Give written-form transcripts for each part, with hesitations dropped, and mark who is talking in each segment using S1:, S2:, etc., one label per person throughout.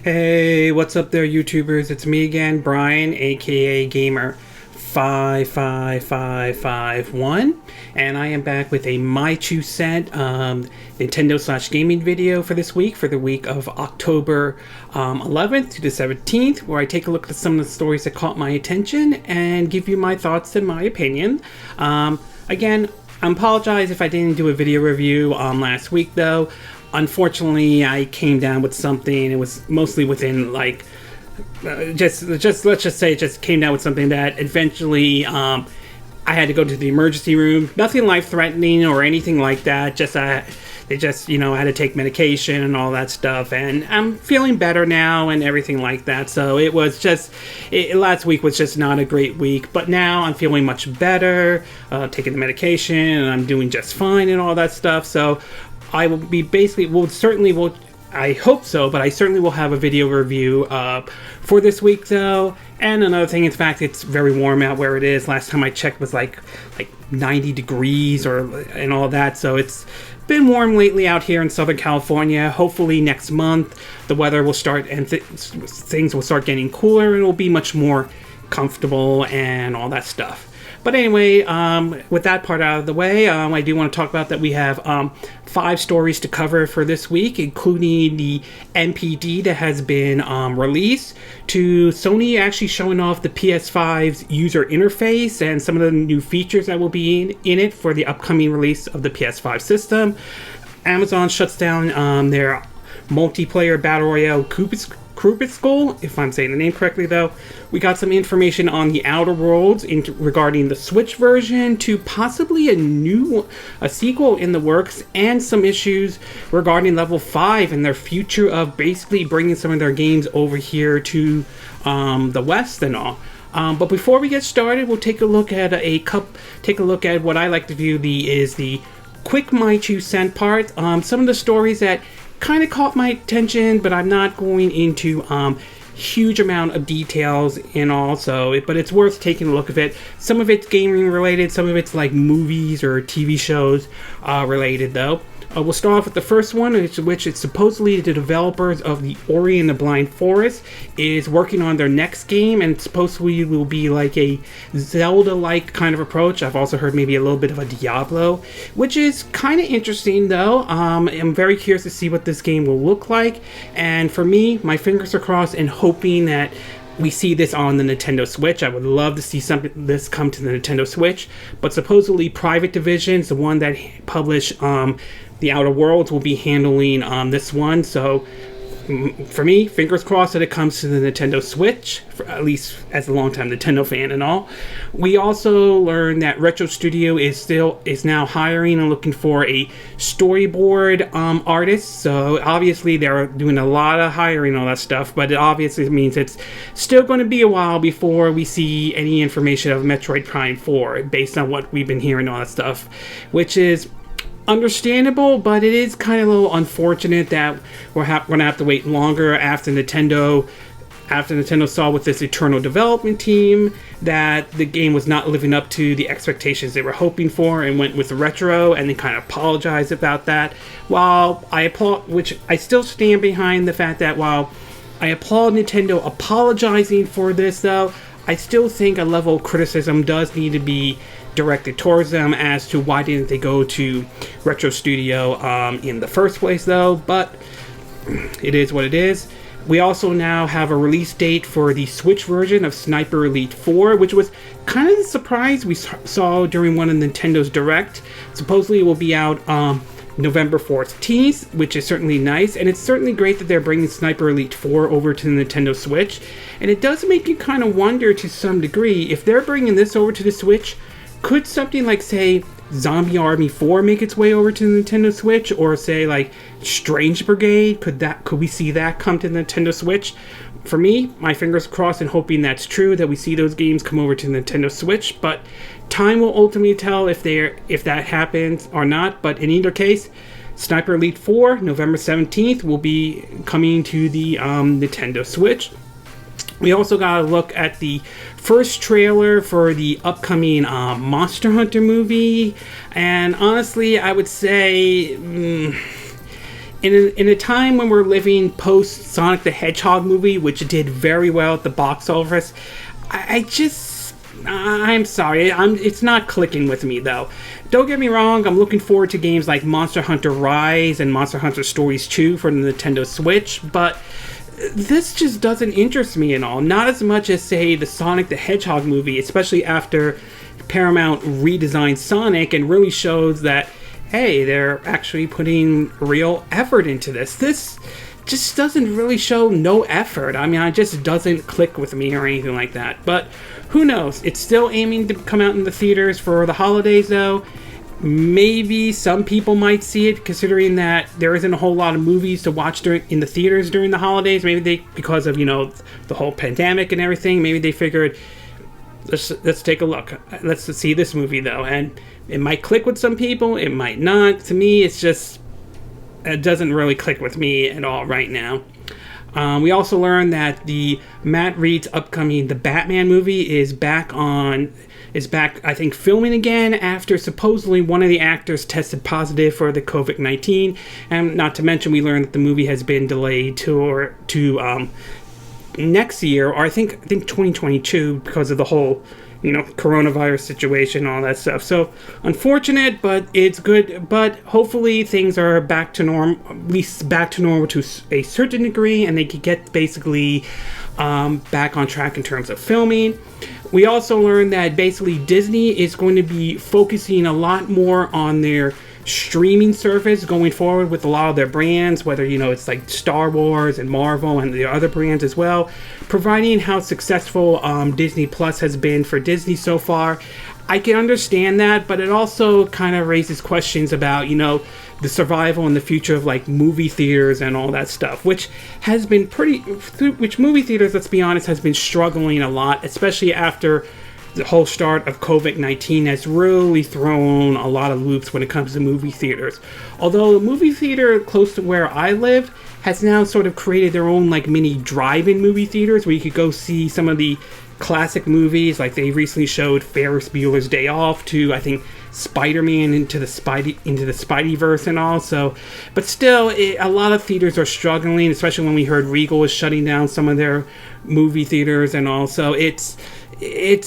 S1: Hey, what's up there, YouTubers? It's me again, Brian, aka Gamer 55551, and I am back with a My 2 Cent Nintendo/gaming video for this week, for the week of October 11th to the 17th, where I take a look at some of the stories that caught my attention and give you my thoughts and my opinion. Again, I apologize if I didn't do a video review last week, though. Unfortunately, I came down with something. It was mostly within let's just say it just came down with something that eventually I had to go to the emergency room. Nothing life-threatening or anything like that. They just, I had to take medication and all that stuff, and I'm feeling better now and everything like that. So it was just, last week was just not a great week, but now I'm feeling much better, taking the medication, and I'm doing just fine and all that stuff. So I will be I hope so, but I certainly will have a video review for this week, though. And another thing, in fact, it's very warm out where it is. Last time I checked was like 90 degrees and all that. So it's been warm lately out here in Southern California. Hopefully next month the weather will start and things will start getting cooler, and it will be much more comfortable and all that stuff. But anyway, with that part out of the way, I do want to talk about that we have 5 stories to cover for this week, including the NPD that has been released, to Sony actually showing off the PS5's user interface and some of the new features that will be in it for the upcoming release of the PS5 system. Amazon shuts down their multiplayer battle royale Crucible, if I'm saying the name correctly, though. We got some information on the Outer Worlds regarding the Switch version, to possibly a sequel in the works, and some issues regarding Level 5 and their future of basically bringing some of their games over here to the West and all. But before we get started, we'll take a look at what I like to view the quick My 2 Cent part. Some of the stories that kind of caught my attention, but I'm not going into huge amount of details and all, but it's worth taking a look at it. Some of it's gaming related, some of it's like movies or TV shows related, though. We'll start off with the first one, which is supposedly the developers of the Ori and the Blind Forest is working on their next game, and supposedly will be like a Zelda-like kind of approach. I've also heard maybe a little bit of a Diablo, which is kind of interesting, though. I'm very curious to see what this game will look like, and for me, my fingers are crossed and hoping that we see this on the Nintendo Switch. I would love to see this come to the Nintendo Switch, but supposedly Private Divisions, the one that published the Outer Worlds, will be handling this one. So for me, fingers crossed that it comes to the Nintendo Switch, at least as a longtime Nintendo fan and all. We also learned that Aulx Studio is now hiring and looking for a storyboard artist. So obviously they're doing a lot of hiring and all that stuff, but it obviously means it's still going to be a while before we see any information of Metroid Prime 4, based on what we've been hearing and all that stuff, which is understandable, but it is kind of a little unfortunate that we're going to have to wait longer after Nintendo saw with this Eternal development team that the game was not living up to the expectations they were hoping for, and went with retro, and they kind of apologized about that. While I applaud, which I still stand behind the fact that while I applaud Nintendo apologizing for this, though, I still think a level of criticism does need to be directed towards them as to why didn't they go to Aulx Studio in the first place, though. But it is what it is. We also now have a release date for the Switch version of Sniper Elite 4, which was kind of the surprise we saw during one of Nintendo's Direct. Supposedly it will be out November 14th, which is certainly nice, and it's certainly great that they're bringing Sniper Elite 4 over to the Nintendo Switch. And it does make you kind of wonder to some degree, if they're bringing this over to the Switch, could something like, say, Zombie Army 4 make its way over to the Nintendo Switch? Or say like Strange Brigade, could we see that come to the Nintendo Switch? For me, my fingers crossed and hoping that's true, that we see those games come over to the Nintendo Switch, but time will ultimately tell if that happens or not. But in either case, Sniper Elite 4, November 17th, will be coming to the Nintendo Switch. We also got a look at the first trailer for the upcoming Monster Hunter movie, and honestly, I would say in a time when we're living post Sonic the Hedgehog movie, which did very well at the box office, I'm sorry, it's not clicking with me though. Don't get me wrong, I'm looking forward to games like Monster Hunter Rise and Monster Hunter Stories 2 for the Nintendo Switch, but this just doesn't interest me at all. Not as much as, say, the Sonic the Hedgehog movie, especially after Paramount redesigned Sonic and really shows that, hey, they're actually putting real effort into this. This just doesn't really show no effort. I mean, it just doesn't click with me or anything like that. But who knows? It's still aiming to come out in the theaters for the holidays, though. Maybe some people might see it, considering that there isn't a whole lot of movies to watch in the theaters during the holidays. Maybe because of, the whole pandemic and everything, maybe they figured, let's take a look. Let's see this movie, though. And it might click with some people, it might not. To me, it doesn't really click with me at all right now. We also learned that the Matt Reed's upcoming The Batman movie is back, I think, filming again after supposedly one of the actors tested positive for the COVID-19. And not to mention, we learned that the movie has been delayed to next year, or I think 2022, because of the whole coronavirus situation, all that stuff. So unfortunate, but it's good. But hopefully things are back to normal, at least back to normal to a certain degree, and they could get basically back on track in terms of filming. We also learned that basically Disney is going to be focusing a lot more on their streaming service going forward with a lot of their brands, whether it's like Star Wars and Marvel and the other brands as well, providing how successful Disney Plus has been for Disney so far. I can understand that, but it also kind of raises questions about the survival and the future of like movie theaters and all that stuff, which movie theaters, let's be honest, has been struggling a lot, especially after the whole start of COVID-19 has really thrown a lot of loops when it comes to movie theaters. Although a movie theater close to where I live has now sort of created their own like mini drive-in movie theaters where you could go see some of the classic movies. Like they recently showed Ferris Bueller's Day Off to, I think, Spider-Man into the Spideyverse and all. So, but still, a lot of theaters are struggling, especially when we heard Regal is shutting down some of their movie theaters and all. So it's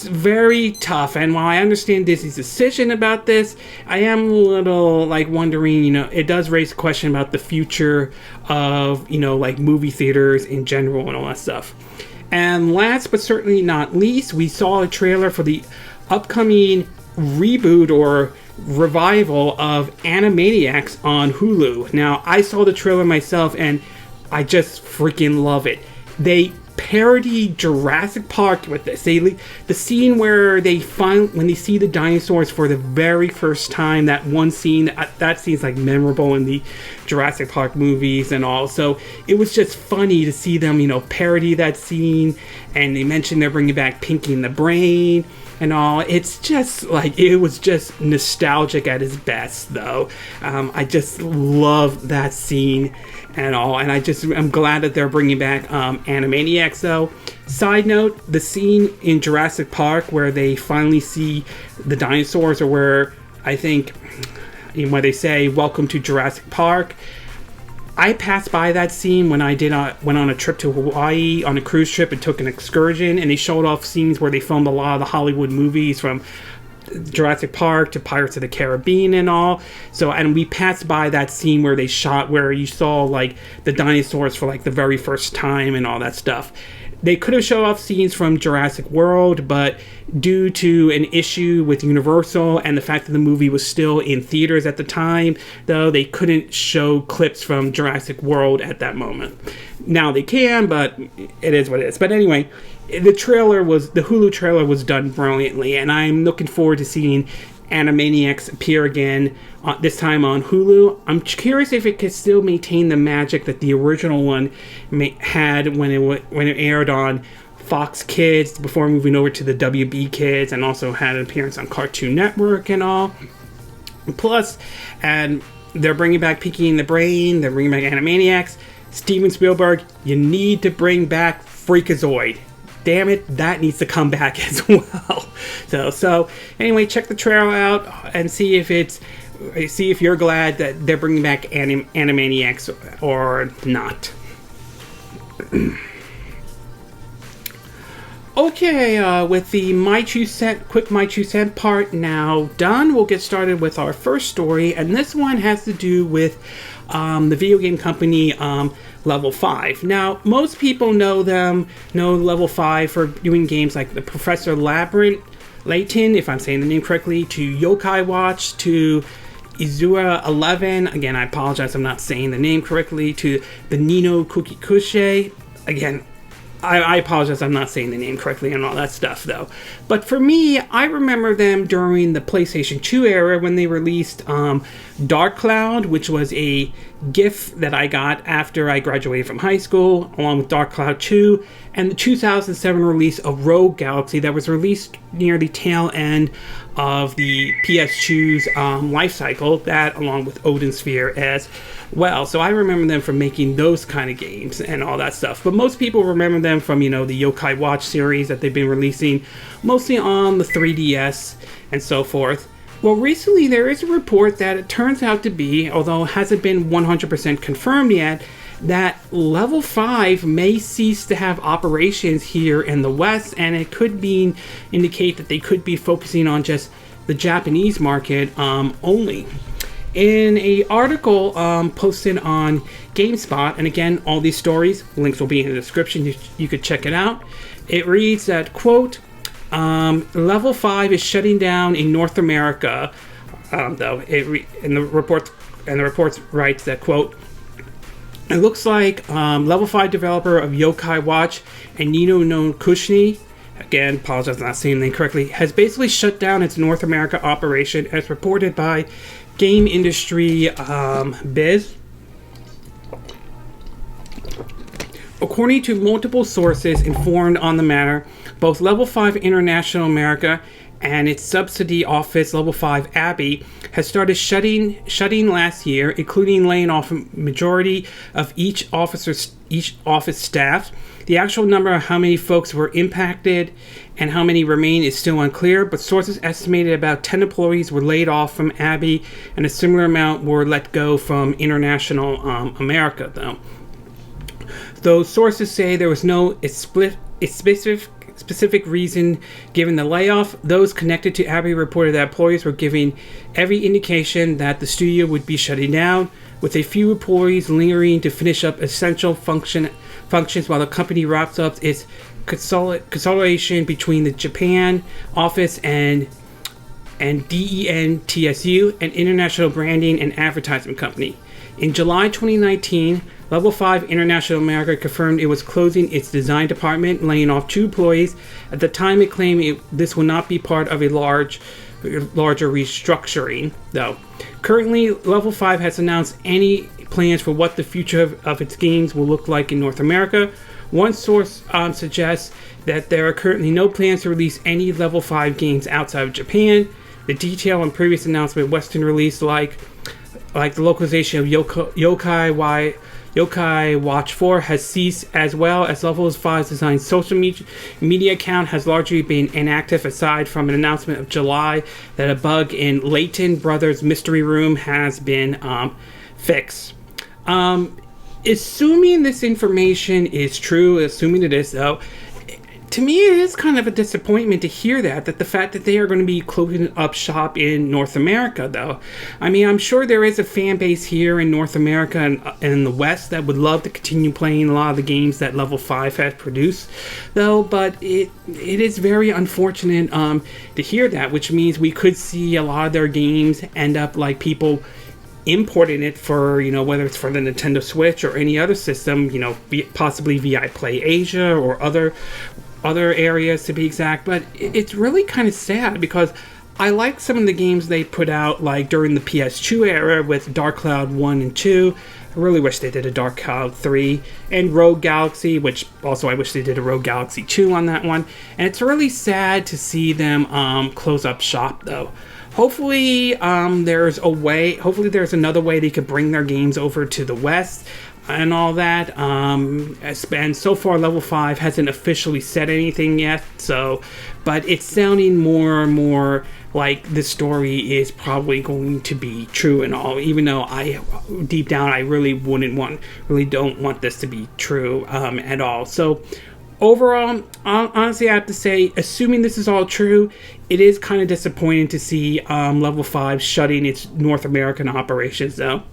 S1: very tough, and while I understand Disney's decision about this, I am a little like wondering, it does raise a question about the future of, like movie theaters in general and all that stuff. And last but certainly not least, we saw a trailer for the upcoming reboot or revival of Animaniacs on Hulu. Now, I saw the trailer myself, and I just freaking love it. They parody Jurassic Park with this. The scene where when they see the dinosaurs for the very first time, that one scene, that scene's like memorable in the Jurassic Park movies and all. So it was just funny to see them, parody that scene. And they mentioned they're bringing back Pinky and the Brain and all. It's just like, it was just nostalgic at its best, though. I just love that scene and all, and I'm glad that they're bringing back Animaniacs, though. Side note, the scene in Jurassic Park where they finally see the dinosaurs, or where they say "Welcome to Jurassic Park," I passed by that scene when I went on a trip to Hawaii on a cruise trip and took an excursion, and they showed off scenes where they filmed a lot of the Hollywood movies, from Jurassic Park to Pirates of the Caribbean and all. So, and we passed by that scene where where you saw like the dinosaurs for like the very first time and all that stuff. They could have shown off scenes from Jurassic World, but due to an issue with Universal and the fact that the movie was still in theaters at the time, though, they couldn't show clips from Jurassic World at that moment. Now they can, but it is what it is. But anyway, the Hulu trailer was done brilliantly, and I'm looking forward to seeing Animaniacs appear again, this time on Hulu. I'm curious if it could still maintain the magic that the original one had when it aired on Fox Kids before moving over to the WB Kids, and also had an appearance on Cartoon Network and all. Plus, and they're bringing back Pinky and the Brain, they're bringing back Animaniacs. Steven Spielberg, you need to bring back Freakazoid. Damn it, that needs to come back as well. So anyway, check the trailer out and see if it's see if you're glad that they're bringing back Animaniacs or not. Okay, with the quick My 2 Cent part now done, we'll get started with our first story, and this one has to do with the video game company Level 5. Now, most people know Level 5 for doing games like the Professor Layton, if I'm saying the name correctly, to Yokai Watch, to Izura 11, again, I apologize, I'm not saying the name correctly, to the Nino Cookie Kushe, again, I apologize, I'm not saying the name correctly and all that stuff, though. But for me, I remember them during the PlayStation 2 era when they released Dark Cloud, which was a gift that I got after I graduated from high school, along with Dark Cloud 2, and the 2007 release of Rogue Galaxy that was released near the tail end of the PS2's life cycle, that along with Odin Sphere as well. So I remember them from making those kind of games and all that stuff. But most people remember them from, the Yokai Watch series that they've been releasing, mostly on the 3DS and so forth. Well, recently there is a report that it turns out to be, although it hasn't been 100% confirmed yet, that Level 5 may cease to have operations here in the West, and it could indicate that they could be focusing on just the Japanese market only. In an article posted on GameSpot, and again, all these stories, links will be in the description, you could check it out. It reads that, quote, Level 5 is shutting down in North America, though. And the report writes that, quote, it looks like Level 5 developer of Yokai Watch and Nino no Kushni, again, apologize for not saying the name correctly, has basically shut down its North America operation as reported by Game Industry Biz. According to multiple sources informed on the matter, both Level 5 International America and its subsidy office, Level 5 Abbey, has started shutting last year, including laying off a majority of each office staff. The actual number of how many folks were impacted and how many remain is still unclear, but sources estimated about 10 employees were laid off from Abbey, and a similar amount were let go from International America, though. Those sources say there was no specific reason given the layoff. Those connected to Abbey reported that employees were giving every indication that the studio would be shutting down, with a few employees lingering to finish up essential functions while the company wraps up its consolidation between the Japan office and DENTSU, an international branding and advertising company. In July 2019, Level 5 International America confirmed it was closing its design department, laying off 2 employees. At the time, it claimed this will not be part of a larger restructuring, though. Currently, Level 5 has announced any plans for what the future of its games will look like in North America. One source suggests that there are currently no plans to release any Level 5 games outside of Japan. The detail on previous announcement Western release like the localization of Yokai Watch 4 has ceased, as well as Level 5's design social media account has largely been inactive, aside from an announcement of July that a bug in Layton Brothers Mystery Room has been fixed. Assuming this information is true, assuming it is though, to me it is kind of a disappointment to hear that the fact that they are going to be closing up shop in North America, though. I mean, I'm sure there is a fan base here in North America and in the West that would love to continue playing a lot of the games that Level 5 has produced, though, but it is very unfortunate to hear that, which means we could see a lot of their games end up like people importing it for, whether it's for the Nintendo Switch or any other system, possibly via Play Asia or other areas to be exact. But it's really kind of sad because I like some of the games they put out like during the PS2 era with Dark Cloud 1 and 2. I really wish they did a Dark Cloud 3, and Rogue Galaxy, which also I wish they did a Rogue Galaxy 2 on that one. And it's really sad to see them close up shop, though. Hopefully there's another way they could bring their games over to the West. and all that. And so far, Level 5 hasn't officially said anything yet. But it's sounding more and more like the story is probably going to be true and all. Even though deep down, I really don't want this to be true at all. So overall, honestly, I have to say, assuming this is all true, it is kind of disappointing to see Level 5 shutting its North American operations, though.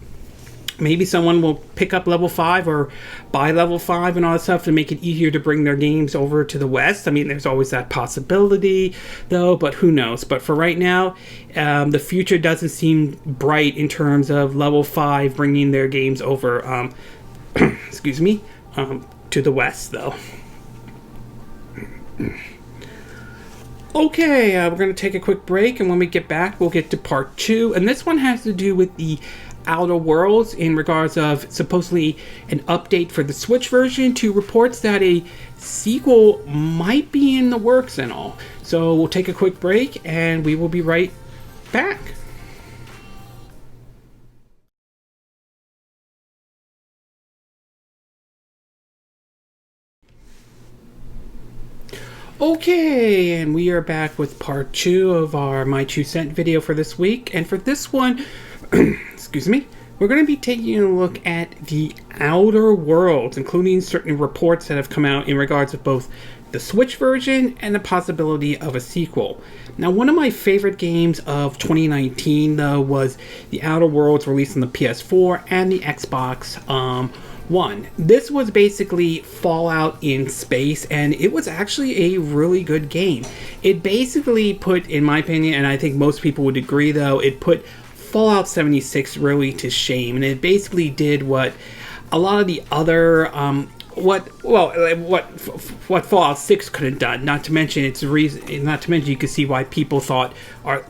S1: Maybe someone will pick up Level 5 or buy Level 5 and all that stuff to make it easier to bring their games over to the West. I mean, there's always that possibility, though, but who knows? But for right now, the future doesn't seem bright in terms of Level 5 bringing their games over, excuse me, to the West, though. Okay, we're going to take a quick break, and when we get back, we'll get to part 2. And this one has to do with the Outer Worlds in regards of supposedly an update for the Switch version to reports that a sequel might be in the works and all. So we'll take a quick break, and we will be right back. Okay, and we are back with part 2 of our My 2 Cent video for this week. And for this one, excuse me, we're going to be taking a look at the Outer Worlds, including certain reports that have come out in regards of both the Switch version and the possibility of a sequel. Now, one of my favorite games of 2019, though, was the Outer Worlds, released on the PS4 and the Xbox One. This was basically Fallout in space, and it was actually a really good game. It basically put, in my opinion, and I think most people would agree, though, it put Fallout 76 really to shame, and it basically did what a lot of the other what Fallout 6 could have done. Not to mention you could see why people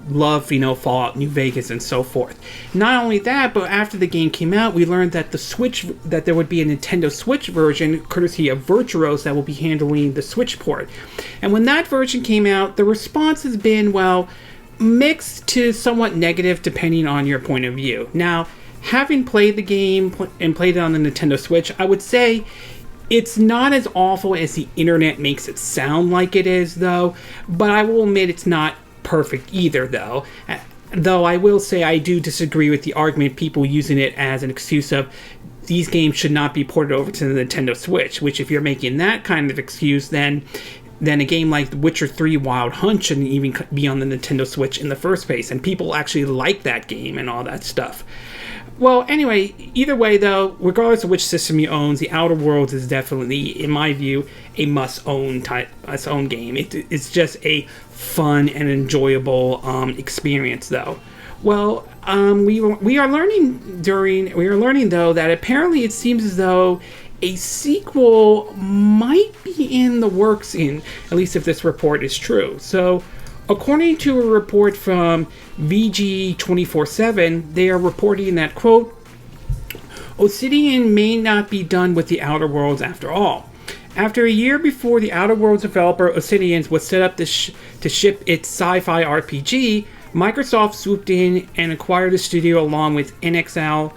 S1: love Fallout New Vegas and so forth. Not only that, but after the game came out, we learned that that there would be a Nintendo Switch version, courtesy of Virtuos, that will be handling the Switch port. And when that version came out, the response has been, well, mixed to somewhat negative depending on your point of view. Now, having played the game and played it on the Nintendo Switch, I would say it's not as awful as the internet makes it sound like it is, though, but I will admit it's not perfect either, though. Though I will say I do disagree with the argument people using it as an excuse of these games should not be ported over to the Nintendo Switch, which if you're making that kind of excuse, then a game like The Witcher 3 Wild Hunt shouldn't even be on the Nintendo Switch in the first place, and people actually like that game and all that stuff. Well, anyway, either way, though, regardless of which system you own, The Outer Worlds is definitely, in my view, a must-own game. It's just a fun and enjoyable experience, though. Well, we are learning, though, that apparently it seems as though a sequel might be in the works, at least if this report is true. So, according to a report from VG247, they are reporting that, quote, Obsidian may not be done with the Outer Worlds after all. After a year before the Outer Worlds developer Obsidian was set up to ship its sci-fi RPG, Microsoft swooped in and acquired the studio along with INXILE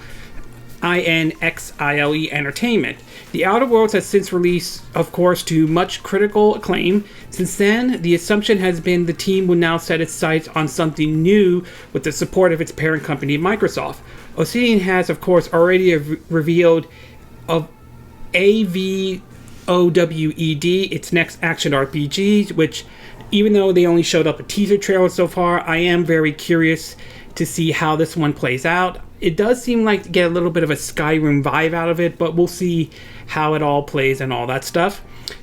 S1: Entertainment. The Outer Worlds has since released, of course, to much critical acclaim. Since then, the assumption has been the team will now set its sights on something new with the support of its parent company, Microsoft. Obsidian has, of course, already revealed of AVOWED, its next action RPG, which, even though they only showed up a teaser trailer so far, I am very curious to see how this one plays out. It does seem like to get a little bit of a Skyrim vibe out of it, but we'll see how it all plays and all that stuff.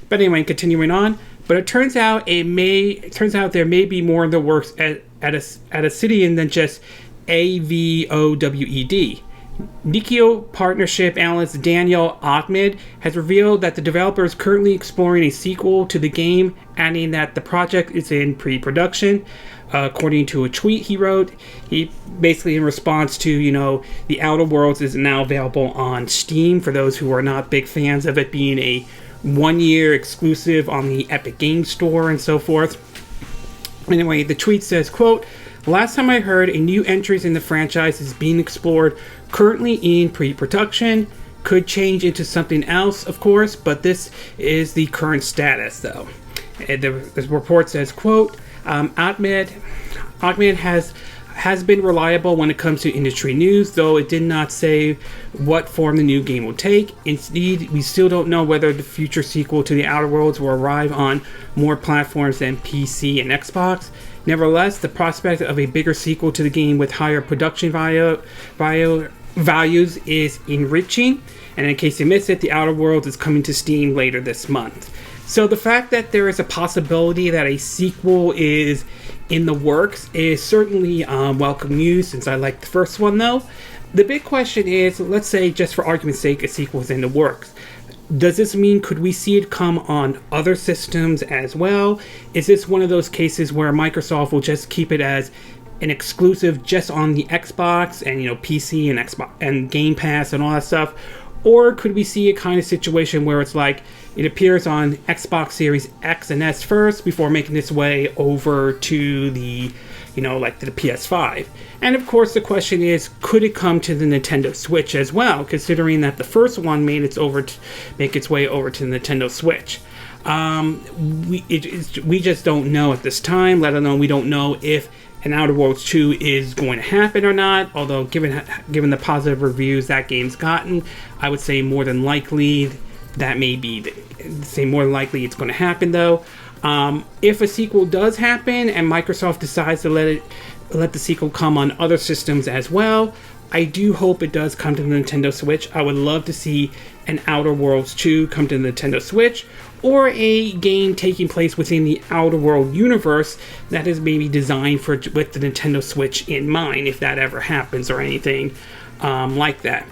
S1: But anyway, continuing on. But it turns out there may be more in the works at Obsidian than just AVOWED. Nikio partnership analyst Daniel Ahmed has revealed that the developer is currently exploring a sequel to the game, adding that the project is in pre-production. According to a tweet he wrote, he basically in response to, The Outer Worlds is now available on Steam for those who are not big fans of it being a one-year exclusive on the Epic Games Store and so forth. Anyway, the tweet says, quote, last time I heard, a new entries in the franchise is being explored, currently in pre-production. Could change into something else, of course, but this is the current status, though. The report says, quote, Ahmed has been reliable when it comes to industry news, though it did not say what form the new game will take. Indeed, we still don't know whether the future sequel to The Outer Worlds will arrive on more platforms than PC and Xbox. Nevertheless, the prospect of a bigger sequel to the game with higher production values is enriching. And in case you missed it, The Outer Worlds is coming to Steam later this month. So the fact that there is a possibility that a sequel is in the works is certainly welcome news, since I like the first one, though. The big question is, let's say, just for argument's sake, a sequel is in the works. Does this mean, could we see it come on other systems as well? Is this one of those cases where Microsoft will just keep it as an exclusive just on the Xbox and, PC and Xbox and Game Pass and all that stuff? Or could we see a kind of situation where it's like it appears on Xbox Series X and S first before making its way over to the, to the PS5? And of course, the question is, could it come to the Nintendo Switch as well, considering that the first one make its way over to the Nintendo Switch? We just don't know at this time, let alone we don't know if an Outer Worlds 2 is going to happen or not, although given the positive reviews that game's gotten, I would say more than likely that may be more than likely it's going to happen, though. If a sequel does happen and Microsoft decides to let the sequel come on other systems as well, I do hope it does come to the Nintendo Switch. I would love to see an Outer Worlds 2 come to the Nintendo Switch, or a game taking place within the Outer World universe that is maybe designed with the Nintendo Switch in mind, if that ever happens or anything like that.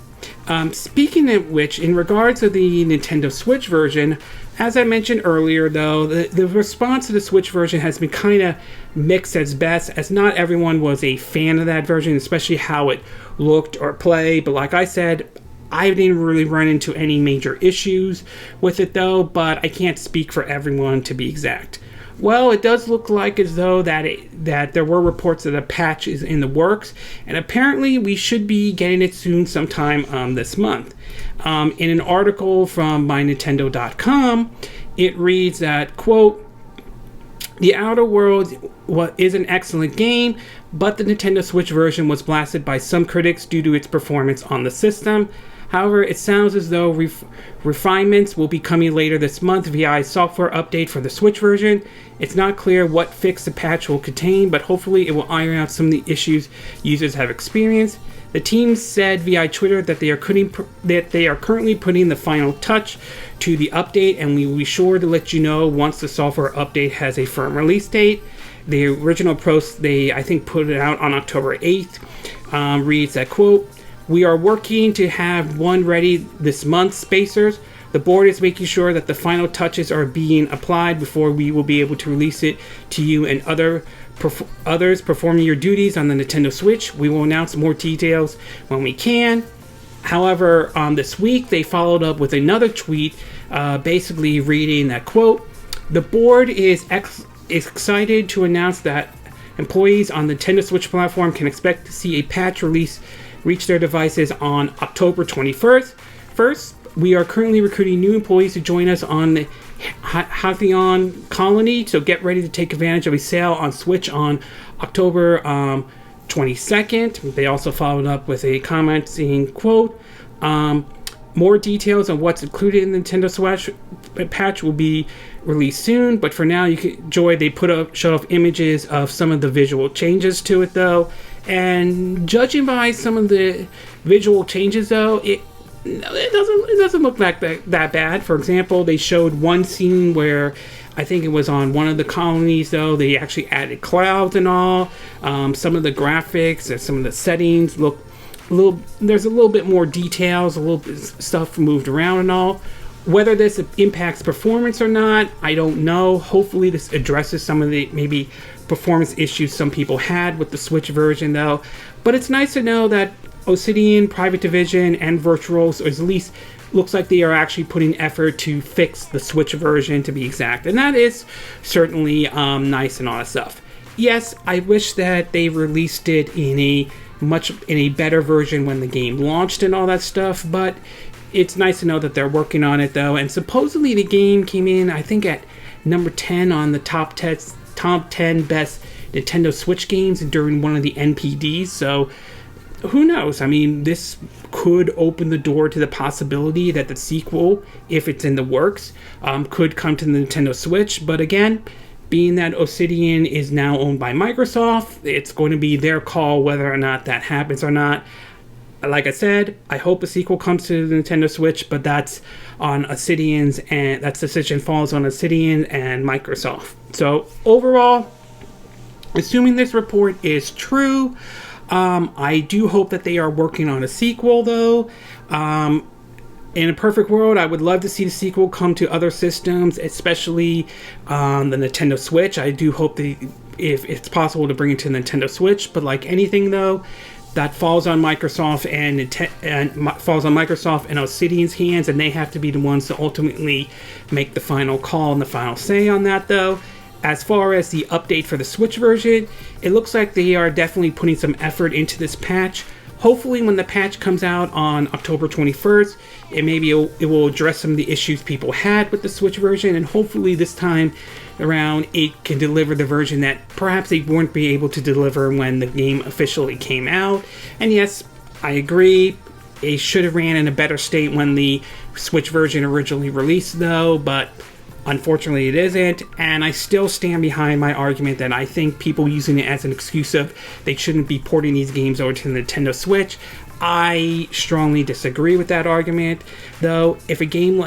S1: Speaking of which, in regards to the Nintendo Switch version, as I mentioned earlier, though, the response to the Switch version has been kind of mixed at best, as not everyone was a fan of that version, especially how it looked or played. But like I said, I didn't really run into any major issues with it, though, but I can't speak for everyone to be exact. Well, it does look like as though that there were reports that a patch is in the works, and apparently we should be getting it soon, sometime this month. In an article from MyNintendo.com, it reads that, quote, The Outer Worlds is an excellent game, but the Nintendo Switch version was blasted by some critics due to its performance on the system. However, it sounds as though refinements will be coming later this month via a software update for the Switch version. It's not clear what fix the patch will contain, but hopefully it will iron out some of the issues users have experienced. The team said via Twitter that they are currently putting the final touch to the update, and we will be sure to let you know once the software update has a firm release date. The original post, I think put it out on October 8th, reads that, quote, We are working to have one ready this month, Spacers. The board is making sure that the final touches are being applied before we will be able to release it to you and others performing your duties on the Nintendo Switch. We will announce more details when we can. However, this week they followed up with another tweet basically reading that, quote, The board is excited to announce that employees on the Nintendo Switch platform can expect to see a patch release reach their devices on October 21st. First, we are currently recruiting new employees to join us on the Halcyon Colony, so get ready to take advantage of a sale on Switch on October 22nd. They also followed up with a comment saying, quote, more details on what's included in the Nintendo Switch patch will be released soon, but for now you can enjoy. They showed off images of some of the visual changes to it, though, and judging by some of the visual changes, though, it doesn't look like that bad. For example, they showed one scene where I think it was on one of the colonies, though, they actually added clouds and all. Some of the graphics and some of the settings look there's a little bit more details, a little bit stuff moved around and all. Whether this impacts performance or not, I don't know. Hopefully this addresses some of the maybe performance issues some people had with the Switch version, though. But it's nice to know that Obsidian, Private Division, and Virtuos, or at least looks like they are actually putting effort to fix the Switch version, to be exact. And that is certainly nice and all that stuff. Yes, I wish that they released it in a better version when the game launched and all that stuff, but it's nice to know that they're working on it though. And supposedly the game came in, I think, at number 10 on the top 10 best Nintendo Switch games during one of the NPDs. So who knows? I mean, this could open the door to the possibility that the sequel, if it's in the works, could come to the Nintendo Switch. But again, being that Obsidian is now owned by Microsoft, it's going to be their call whether or not that happens or not. Like I said, I hope a sequel comes to the Nintendo Switch, but that's on Obsidian's, and that decision falls on Obsidian and Microsoft. So overall, assuming this report is true, I do hope that they are working on a sequel, though. In a perfect world, I would love to see the sequel come to other systems, especially the Nintendo Switch. I do hope that if it's possible to bring it to the Nintendo Switch, but like anything, though, that falls on Microsoft falls on Microsoft and Obsidian's hands, and they have to be the ones to ultimately make the final call and the final say on that, though. As far as the update for the Switch version, it looks like they are definitely putting some effort into this patch. Hopefully when the patch comes out on October 21st, it will address some of the issues people had with the Switch version, and hopefully this time around it can deliver the version that perhaps they won't be able to deliver when the game officially came out. And yes, I agree, it should have ran in a better state when the Switch version originally released though, but unfortunately it isn't, and I still stand behind my argument that I think people using it as an excuse of they shouldn't be porting these games over to the Nintendo Switch. I strongly disagree with that argument, though. If a game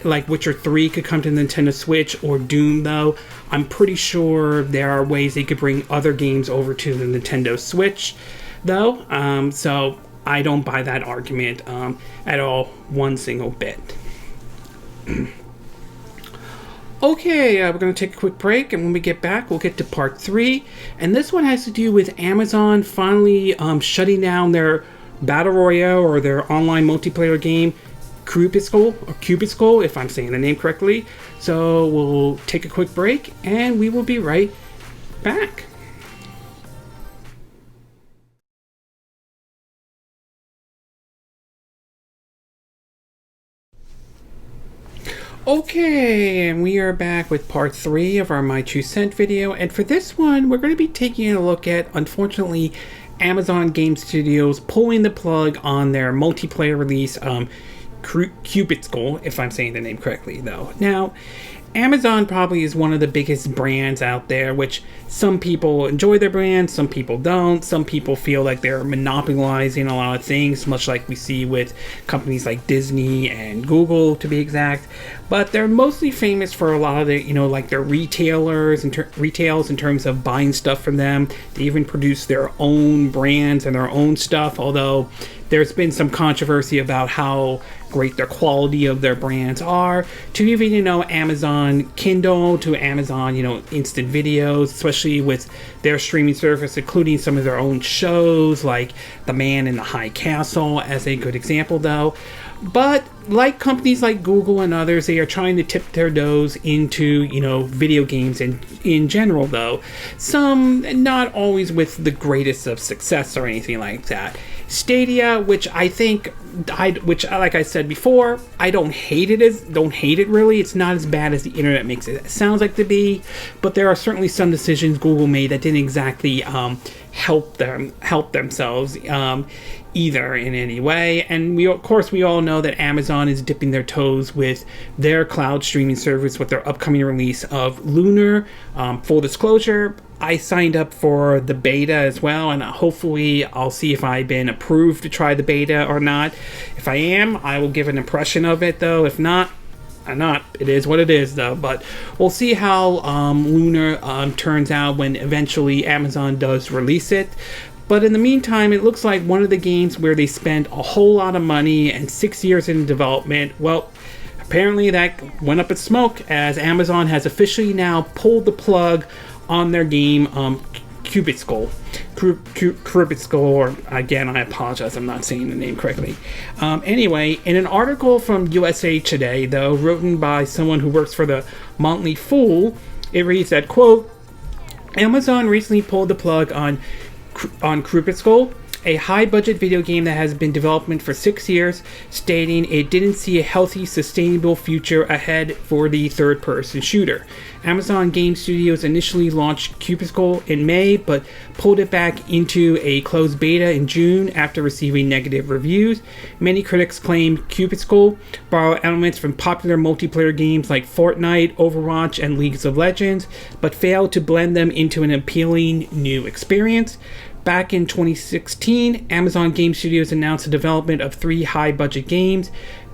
S1: like Witcher 3 could come to the Nintendo Switch, or Doom, though, I'm pretty sure there are ways they could bring other games over to the Nintendo Switch, though. So I don't buy that argument at all, one single bit. Okay, we're going to take a quick break, and when we get back, we'll get to part 3. And this one has to do with Amazon finally shutting down their Battle Royale, or their online multiplayer game, Crucible, if I'm saying the name correctly. So we'll take a quick break, and we will be right back. Okay, and we are back with part 3 of our My 2 Cent video, and for this one, we're going to be taking a look at, unfortunately, Amazon Game Studios pulling the plug on their multiplayer release, Crucible, if I'm saying the name correctly, though. Now, Amazon probably is one of the biggest brands out there, which some people enjoy their brand, some people don't. Some people feel like they're monopolizing a lot of things, much like we see with companies like Disney and Google, to be exact. But they're mostly famous for a lot of the, like their retails in terms of buying stuff from them. They even produce their own brands and their own stuff, although there's been some controversy about how great their quality of their brands are, to even, Amazon Kindle, to Amazon, instant videos, especially with their streaming service, including some of their own shows, like The Man in the High Castle, as a good example, though. But like companies like Google and others, they are trying to tip their toes into, video games in general, though. Some not always with the greatest of success or anything like that. Stadia, which like I said before, I don't hate it really. It's not as bad as the internet makes it sounds like to be, but there are certainly some decisions Google made that didn't exactly help themselves either in any way. And we all know that Amazon is dipping their toes with their cloud streaming service with their upcoming release of Lunar. Full disclosure, I signed up for the beta as well, and hopefully I'll see if I've been approved to try the beta or not. If I am, I will give an impression of it, though. If not, I'm not. It is what it is, though. But we'll see how Lunar turns out when eventually Amazon does release it. But in the meantime, it looks like one of the games where they spent a whole lot of money and 6 years in development, well, apparently that went up in smoke, as Amazon has officially now pulled the plug on their game, Crucible, or again, I apologize, I'm not saying the name correctly. Anyway, in an article from USA Today, though, written by someone who works for the Motley Fool, it reads that, quote, Amazon recently pulled the plug on Crucible, a high-budget video game that has been in development for 6 years, stating it didn't see a healthy, sustainable future ahead for the third-person shooter. Amazon Game Studios initially launched Crucible in May, but pulled it back into a closed beta in June after receiving negative reviews. Many critics claim Crucible borrowed elements from popular multiplayer games like Fortnite, Overwatch, and League of Legends, but failed to blend them into an appealing new experience. Back in 2016, Amazon Game Studios announced the development of 3 high-budget games: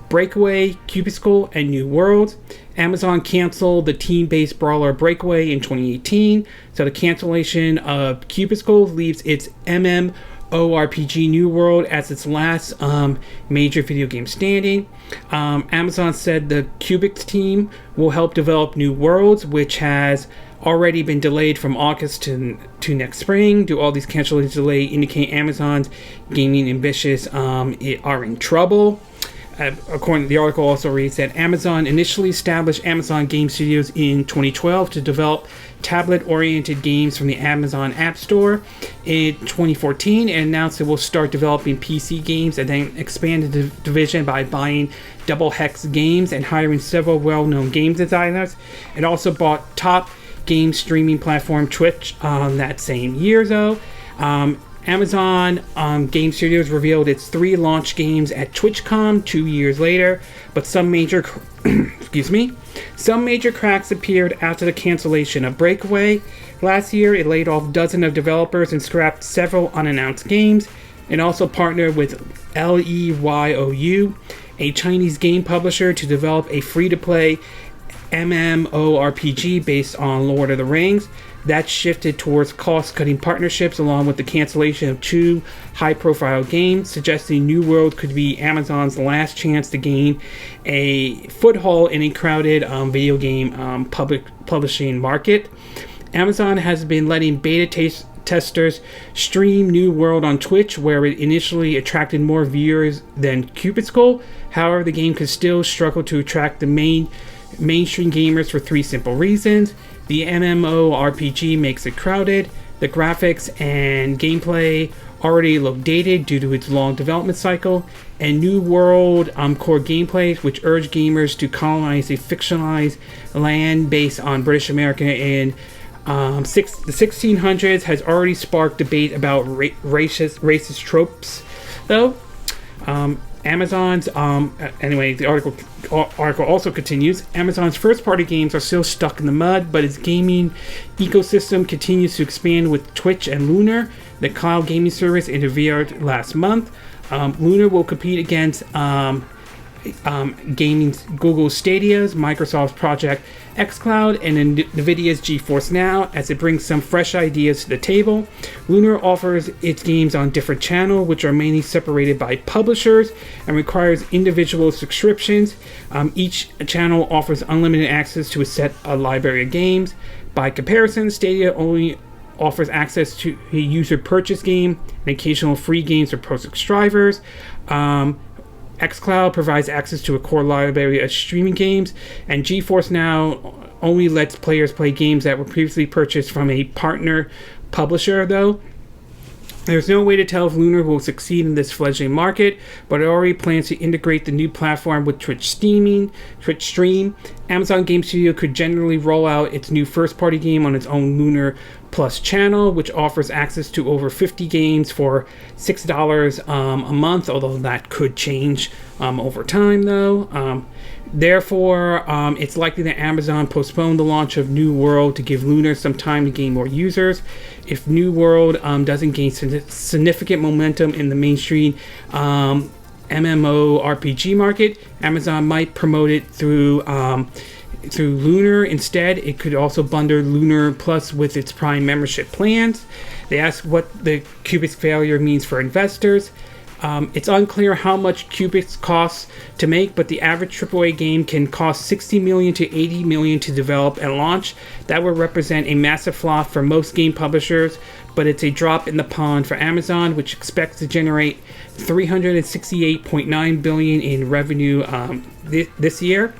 S1: Breakaway, Crucible, and New Worlds. Amazon canceled the team-based brawler Breakaway in 2018, so the cancellation of Crucible leaves its MMORPG New World as its last major video game standing. Amazon said the Cubix team will help develop New Worlds, which has already been delayed from August to next spring. Do all these cancellation delays indicate Amazon's gaming ambitions are in trouble? According to the article, also reads that Amazon initially established Amazon Game Studios in 2012 to develop tablet-oriented games from the Amazon App Store. In 2014, it announced it will start developing PC games, and then expanded the division by buying Double Hex Games and hiring several well-known game designers. It also bought top game streaming platform Twitch that same year, though. Amazon Game Studios revealed its 3 launch games at TwitchCon 2 years later, but some major cracks appeared after the cancellation of Breakaway. Last year, it laid off dozens of developers and scrapped several unannounced games. It also partnered with Leyou, a Chinese game publisher, to develop a free-to-play MMORPG based on Lord of the Rings. That shifted towards cost-cutting partnerships, along with the cancellation of 2 high-profile games, suggesting New World could be Amazon's last chance to gain a foothold in a crowded video game publishing market. Amazon has been letting beta testers stream New World on Twitch, where it initially attracted more viewers than Crucible. However, the game could still struggle to attract the mainstream gamers for 3 simple reasons. The MMORPG makes it crowded, the graphics and gameplay already look dated due to its long development cycle, and New World core gameplay, which urge gamers to colonize a fictionalized land based on British America in the 1600s, has already sparked debate about racist tropes, though. Amazon's anyway, the article also continues. Amazon's first-party games are still stuck in the mud, but its gaming ecosystem continues to expand with Twitch and Lunar, the cloud gaming service, intervened last month. Lunar will compete against gaming Google Stadia's, Microsoft's Project xCloud, and NVIDIA's GeForce Now, as it brings some fresh ideas to the table. Lunar offers its games on different channels, which are mainly separated by publishers and requires individual subscriptions. Each channel offers unlimited access to a set library of games. By comparison, Stadia only offers access to a user purchase game and occasional free games for pro subscribers. xCloud provides access to a core library of streaming games, and GeForce Now only lets players play games that were previously purchased from a partner publisher, though. There's no way to tell if Lunar will succeed in this fledgling market, but it already plans to integrate the new platform with Twitch Stream. Amazon Game Studio could generally roll out its new first-party game on its own Lunar Plus channel, which offers access to over 50 games for $6 a month, although that could change over time, though. Therefore, it's likely that Amazon postponed the launch of New World to give Lunar some time to gain more users. If New World doesn't gain significant momentum in the mainstream MMORPG market, Amazon might promote it through Lunar instead. It could also bundle Lunar Plus with its Prime membership plans. They asked what the Cubix failure means for investors. It's unclear how much Cubix costs to make, but the average AAA game can cost $60 million to $80 million to develop and launch. That would represent a massive flop for most game publishers, but it's a drop in the pond for Amazon, which expects to generate $368.9 billion in revenue this year.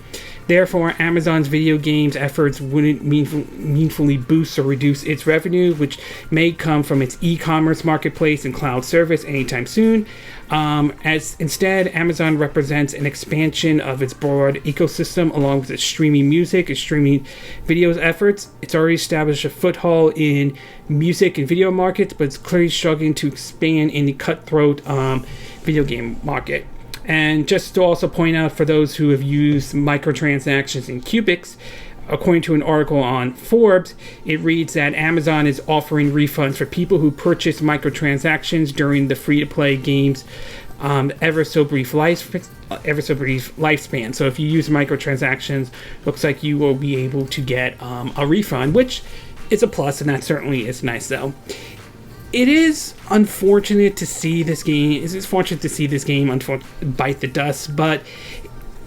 S1: Therefore, Amazon's video games efforts wouldn't meaningfully boost or reduce its revenue, which may come from its e-commerce marketplace and cloud service anytime soon. As instead, Amazon represents an expansion of its broad ecosystem along with its streaming music and streaming videos efforts. It's already established a foothold in music and video markets, but it's clearly struggling to expand in the cutthroat video game market. And just to also point out for those who have used microtransactions in Cubics, according to an article on Forbes, it reads that Amazon is offering refunds for people who purchase microtransactions during the free-to-play game's ever so brief lifespan. So if you use microtransactions, looks like you will be able to get a refund, which is a plus, and that certainly is nice, though. It is unfortunate to see this game. Bite the dust, but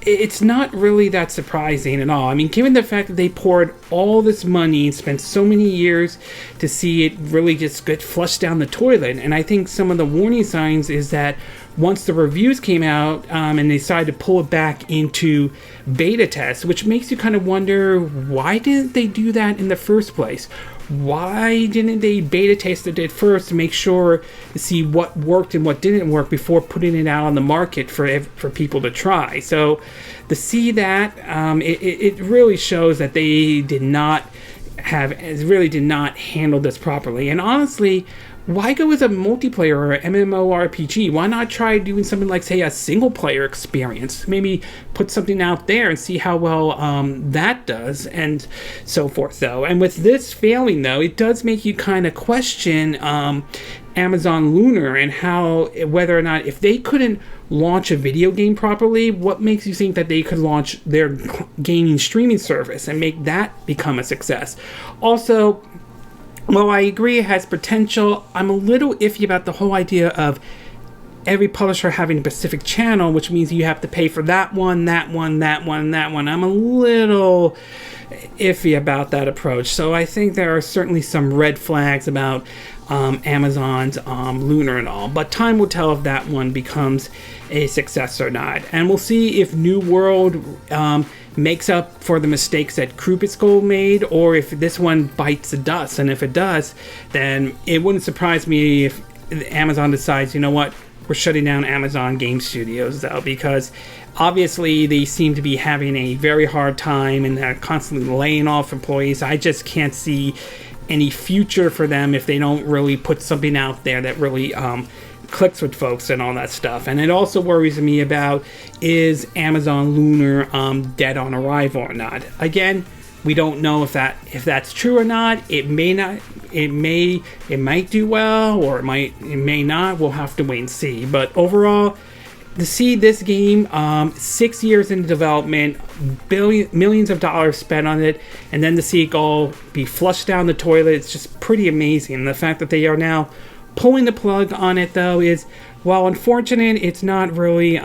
S1: it's not really that surprising at all. I mean, given the fact that they poured all this money and spent so many years to see it really just get flushed down the toilet. And I think some of the warning signs is that once the reviews came out and they decided to pull it back into beta test, which makes you kind of wonder, why didn't they do that in the first place? Why didn't they beta test it first to make sure to see what worked and what didn't work before putting it out on the market for people to try? So to see that, it really shows that they did not handle this properly. And honestly, why go with a multiplayer or MMORPG? Why not try doing something like, say, a single-player experience? Maybe put something out there and see how well that does, and so forth, though. And with this failing, though, it does make you kind of question Amazon Lunar and whether or not, if they couldn't launch a video game properly, what makes you think that they could launch their gaming streaming service and make that become a success? Also, while I agree it has potential, I'm a little iffy about the whole idea of every publisher having a specific channel, which means you have to pay for that one, that one, that one, that one. I'm a little iffy about that approach. So I think there are certainly some red flags about Amazon's Lunar and all. But time will tell if that one becomes a success or not. And we'll see if New World makes up for the mistakes that Crucible made, or if this one bites the dust. And if it does, then it wouldn't surprise me if Amazon decides, you know what, we're shutting down Amazon Game Studios, though, because obviously they seem to be having a very hard time and they're constantly laying off employees. I just can't see any future for them if they don't really put something out there that really clicks with folks and all that stuff. And it also worries me about, is Amazon Lunar dead on arrival or not? Again, we don't know if that's true or not. It may not. It might do well, or it may not. We'll have to wait and see. But overall, to see this game 6 years into development, millions of dollars spent on it, and then to see it all be flushed down the toilet, it's just pretty amazing. And the fact that they are now pulling the plug on it, though, is, while unfortunate, it's not really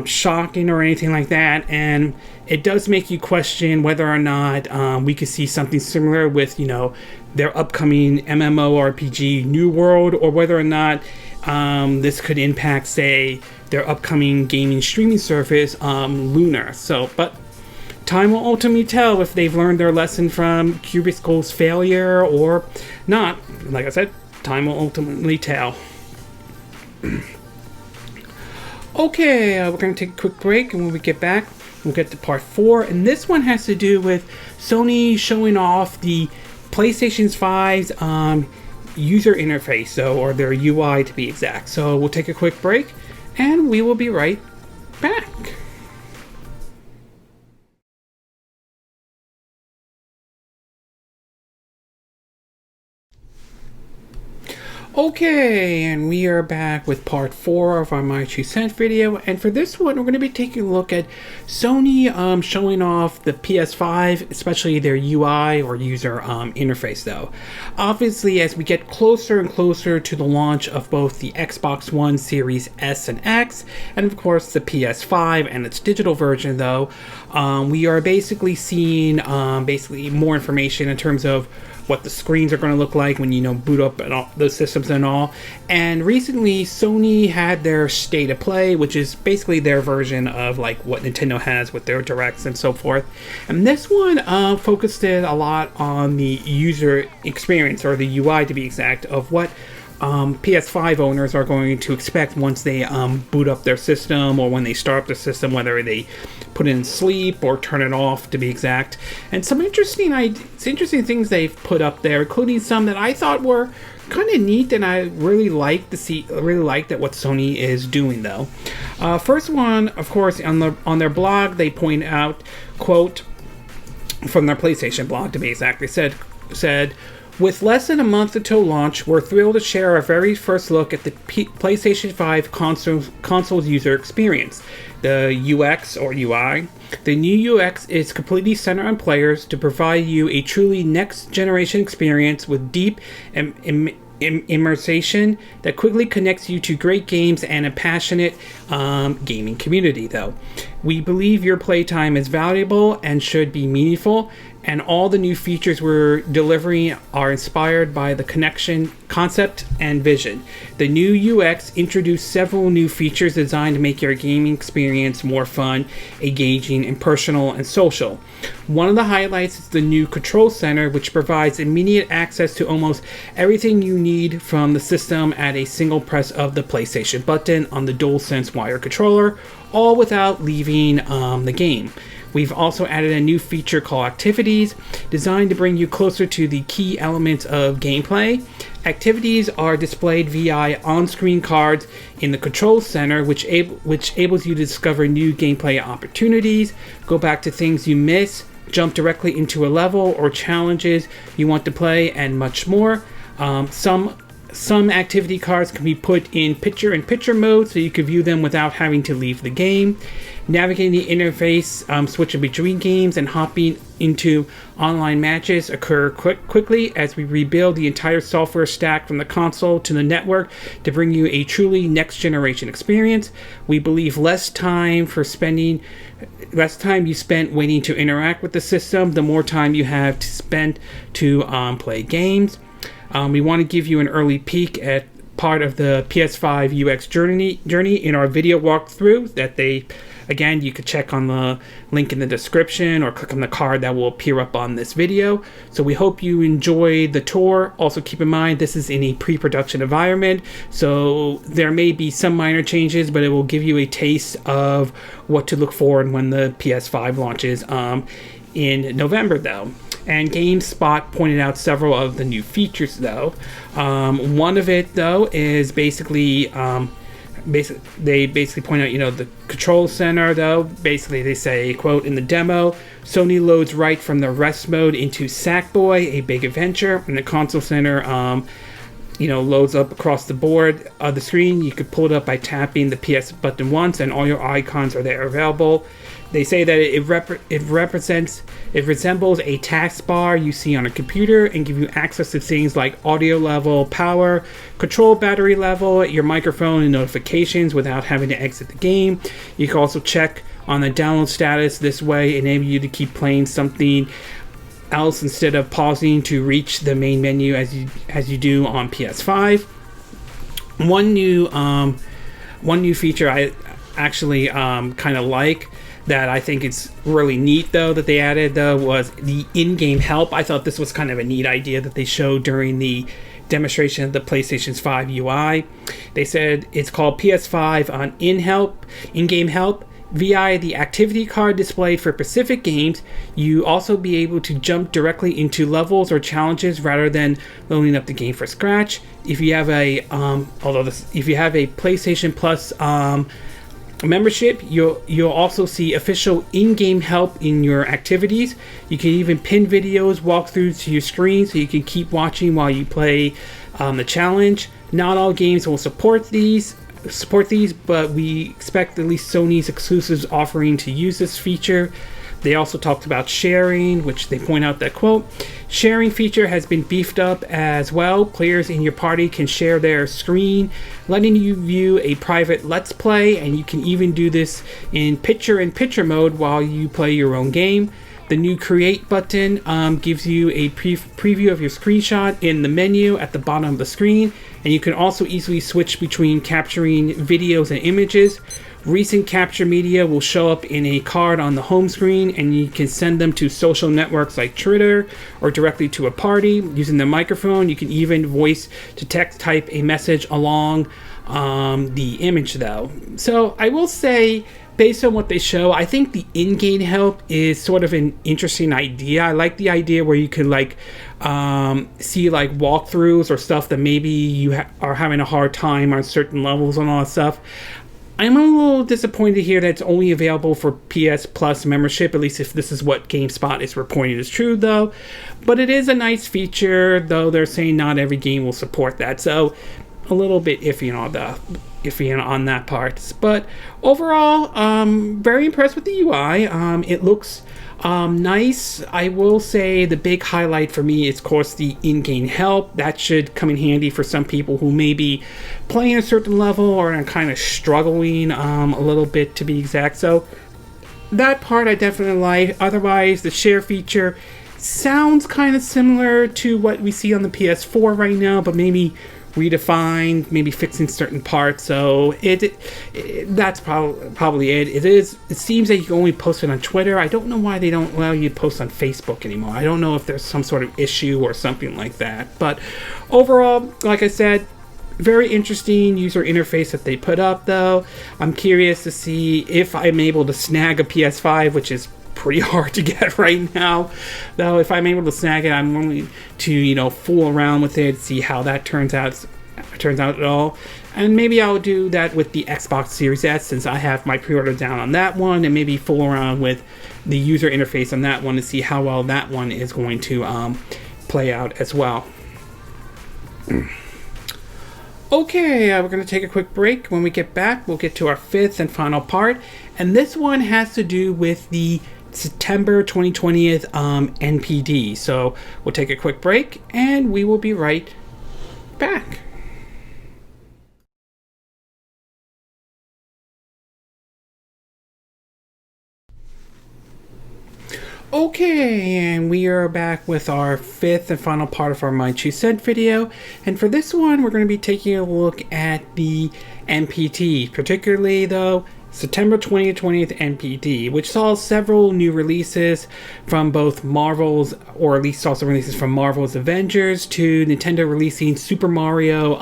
S1: shocking or anything like that. And it does make you question whether or not we could see something similar with, their upcoming MMORPG New World, or whether or not this could impact, say, their upcoming gaming streaming service, Lunar. But time will ultimately tell if they've learned their lesson from Cubicle's failure or not. Like I said, time will ultimately tell. Okay, we're going to take a quick break, and when we get back, we'll get to part 4. And this one has to do with Sony showing off the PlayStation 5's user interface, or their UI to be exact. So we'll take a quick break, and we will be right back. Okay, and we are back with part 4 of our My 2 Cent video, and for this one, we're going to be taking a look at Sony showing off the PS5, especially their UI, or user interface, though. Obviously, as we get closer and closer to the launch of both the Xbox One Series S and X, and of course the PS5 and its digital version, though, we are basically seeing more information in terms of what the screens are going to look like when you boot up and all those systems and all. And recently Sony had their State of Play, which is basically their version of like what Nintendo has with their directs and so forth. And this one focused it a lot on the user experience, or the UI to be exact, of what PS5 owners are going to expect once they boot up their system, or when they start up the system, whether they put it in sleep or turn it off to be exact. And some interesting things they've put up there, including some that I thought were kind of neat, and I really liked that what Sony is doing though. First one, of course, on their blog, they point out, quote, from their PlayStation blog to be exact, they said, "With less than a month until launch, we're thrilled to share our very first look at the PlayStation 5 console's user experience, the UX or UI. The new UX is completely centered on players to provide you a truly next-generation experience with deep immersion that quickly connects you to great games and a passionate gaming community, though. We believe your playtime is valuable and should be meaningful, and all the new features we're delivering are inspired by the concept and vision. The new UX introduced several new features designed to make your gaming experience more fun, engaging, and personal and social. One of the highlights is the new Control Center, which provides immediate access to almost everything you need from the system at a single press of the PlayStation button on the DualSense wire controller, all without leaving the game. We've also added a new feature called Activities, designed to bring you closer to the key elements of gameplay. Activities are displayed via on-screen cards in the Control Center, which enables you to discover new gameplay opportunities, go back to things you miss, jump directly into a level or challenges you want to play, and much more. Some activity cards can be put in picture-in-picture mode, so you can view them without having to leave the game. Navigating the interface, switching between games, and hopping into online matches occur quickly as we rebuild the entire software stack from the console to the network to bring you a truly next-generation experience. We believe less time you spent waiting to interact with the system, the more time you have to spend to play games. We want to give you an early peek at part of the PS5 UX journey in our video walkthrough that again, you could check on the link in the description or click on the card that will appear up on this video. So we hope you enjoy the tour. Also keep in mind, this is in a pre-production environment, so there may be some minor changes, but it will give you a taste of what to look for when the PS5 launches in November though. And GameSpot pointed out several of the new features though. One of it though is basically they basically point out, the Control Center though. Basically they say, quote, "In the demo, Sony loads right from the rest mode into Sackboy, a big adventure." And the Console Center loads up across the board of the screen. You could pull it up by tapping the PS button once, and all your icons are there available. They say that it resembles a taskbar you see on a computer, and give you access to things like audio level, power, control battery level, your microphone, and notifications without having to exit the game. You can also check on the download status. This way, enable you to keep playing something else instead of pausing to reach the main menu as you do on PS5. One new feature I actually kind of like, that I think it's really neat though that they added though, was the in-game help. I thought this was kind of a neat idea that they showed during the demonstration of the PlayStation 5 UI. They said it's called PS5 on in-game help. Via the activity card displayed for specific games, you also be able to jump directly into levels or challenges rather than loading up the game from scratch. If you have a PlayStation Plus membership, you'll also see official in-game help in your activities. You can even pin videos, walkthroughs to your screen, so you can keep watching while you play the challenge. Not all games will support these, but we expect at least Sony's exclusives offering to use this feature. They also talked about sharing, which they point out that, quote, "Sharing feature has been beefed up as well. Players in your party can share their screen, letting you view a private Let's Play, and you can even do this in picture-in-picture mode while you play your own game. The new Create button gives you a preview of your screenshot in the menu at the bottom of the screen, and you can also easily switch between capturing videos and images. Recent capture media will show up in a card on the home screen, and you can send them to social networks like Twitter or directly to a party using the microphone. You can even voice to text type a message along the image though. So I will say, based on what they show, I think the in-game help is sort of an interesting idea. I like the idea where you could like see like walkthroughs or stuff that maybe you are having a hard time on certain levels and all that stuff. I'm a little disappointed here that it's only available for PS Plus membership, at least if this is what GameSpot is reporting is true though. But it is a nice feature, though they're saying not every game will support that. So a little bit iffy on that part. But overall, very impressed with the UI. It looks nice. I will say the big highlight for me is, of course, the in-game help. That should come in handy for some people who may be playing a certain level or are kind of struggling a little bit, to be exact. So that part I definitely like. Otherwise, the share feature sounds kind of similar to what we see on the PS4 right now, but maybe redefined, maybe fixing certain parts. So that's probably it. It seems that you can only post it on Twitter. I don't know why they don't allow you to post on Facebook anymore. I don't know if there's some sort of issue or something like that. But overall, like I said, very interesting user interface that they put up though. I'm curious to see if I'm able to snag a PS5, which is pretty hard to get right now, though. If I'm able to snag it, I'm willing to fool around with it, see how that turns out at all. And maybe I'll do that with the Xbox Series S, since I have my pre-order down on that one, and maybe fool around with the user interface on that one to see how well that one is going to play out as well. Okay, we're going to take a quick break. When we get back, we'll get to our fifth and final part, and this one has to do with the September 2020 NPD. So we'll take a quick break and we will be right back. Okay, and we are back with our fifth and final part of our My 2 Cent video. And for this one, we're going to be taking a look at the NPD, particularly though September 2020 NPD, which saw several new releases from both Marvel's, or at least also releases from Marvel's Avengers, to Nintendo releasing Super Mario